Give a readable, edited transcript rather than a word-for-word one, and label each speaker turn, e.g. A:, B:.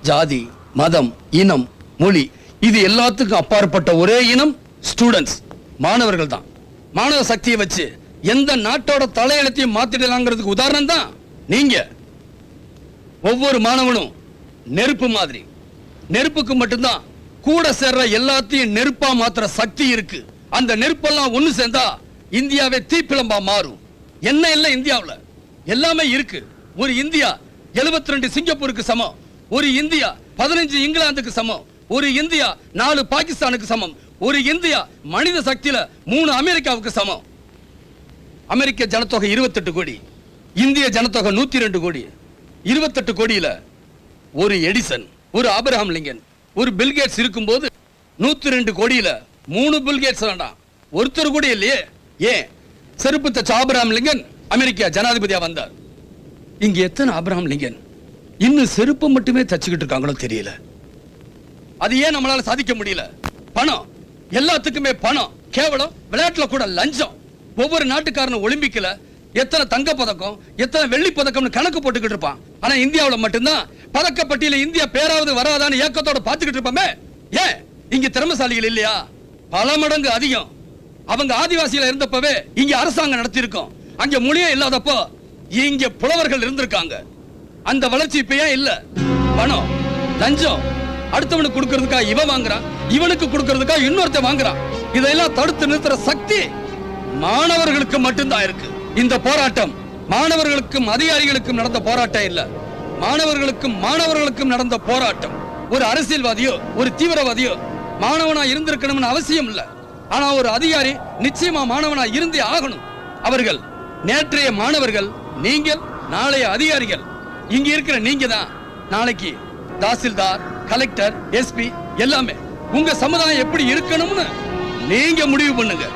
A: ஜாதி, மதம், இனம், மொழி இது எல்லாத்துக்கும் அப்பாற்பட்ட ஒரே இனம் ஸ்டூடெண்ட்ஸ், மாணவர்கள் தான். மாணவ சக்தியை வச்சு எந்த நாட்டோட தலையெழுத்தையும் மாத்திடலாங்கிறதுக்கு உதாரணம் தான் நீங்க. ஒவ்வொரு மாணவனும் நெருப்பு மாதிரி. நெருப்புக்கு மட்டும்தான் கூட சேர்ற எல்லாத்தையும் நெருப்பா மாத்திர சக்தி இருக்கு. அந்த நெருப்பெல்லாம் ஒண்ணு சேர்ந்தா இந்தியாவே தீப்பிழம்பா மாறும். என்ன இல்ல இந்தியாவுல எல்லாமே இருக்கு. ஒரு இந்தியா 72 சிங்கப்பூருக்கு சமம். ஒரு இந்தியா 15 இங்கிலாந்துக்கு சமம். ஒரு இந்தியா 4 பாகிஸ்தானுக்கு சமம். ஒரு இந்தியா மனித சக்தியில 3 அமெரிக்காவுக்கு சமம். அமெரிக்க ஜனத்தொகை 28 கோடி, இந்திய ஜனத்தொகை 102 கோடி. 28 கோடியில ஒரு எடிசன், ஒரு ஆபிரகாம் லிங்கன், ஒரு பில்கேட்ஸ் இருக்கும்போது 102 கோடியில 3 பில்கேட்ஸ் வேண்டாம், ஒருத்தர் கூட இல்லையே. ஏன் செருப்பு தச்ச ஆபிரகாம் லிங்கன் அமெரிக்கா ஜனாதிபதியா வந்தார். இங்க எத்தனை ஆபிரகாம் லிங்கன் இன்னும் செருப்பு மட்டுமே தச்சுக்கிட்டு இருக்காங்களோ தெரியல. அது ஏன் நம்மளால சாதிக்க முடியல? பணம், எல்லாத்துக்குமே பணம். கேவலம் விளையாட்டுல கூட லஞ்சம். ஒவ்வொரு நாட்டுக்காரனும் ஒலிம்பிக்ல எத்தனை தங்க பதக்கம், எத்தனை வெள்ளி பதக்கம்னு கணக்கு போட்டுக்கிட்டு இருப்பான். ஆனா இந்தியாவுல மட்டும்தான் பதக்கப்பட்டியல இந்தியா பேராவது வராதான்னு ஏக்கத்தோட பாத்துக்கிட்டு இருப்போமே. ஏன் இங்க திறமைசாலிகள் இல்லையா? பல மடங்கு அதிகம். அவங்க ஆதிவாசியில இருந்தப்பவே இங்க அரசாங்கம் நடத்தி இருக்கோம். அங்க மொழியே இல்லாதப்போ இங்க புலவர்கள் இருந்திருக்காங்க. அந்த வளர்ச்சி இப்ப ஏன் இல்ல? பணம், லஞ்சம், அடுத்தவனுக்கு கொடுக்கிறதுக்கா இவன் வாங்குறான், இவனுக்கு கொடுக்கிறதுக்கா இன்னொருத்த வாங்குறான். இதெல்லாம் தடுத்து நிறுத்துற சக்தி மாணவர்களுக்கு மட்டும்தான் இருக்கு. இந்த போராட்டம் மாணவர்களுக்கும் அதிகாரிகளுக்கும் நடந்த போராட்டம் இல்ல, மாணவர்களுக்கும் நடந்த போராட்டம். ஒரு அரசியல்வாதியோ ஒரு தீவிரவாதியோ மாணவனா இருந்திருக்கணும்னு அவசியம் இல்ல. ஆனா ஒரு அதிகாரி நிச்சயமா மாணவனா இருந்தே ஆகணும். அவர்கள் நேற்றைய மாணவர்கள், நீங்கள் நாளைய அதிகாரிகள். இங்க இருக்கிற நீங்க தான் நாளைக்கு தாசில்தார், கலெக்டர், எஸ்பி எல்லாமே. உங்க சமுதாயம் எப்படி இருக்கணும்னு நீங்க முடிவு பண்ணுங்க.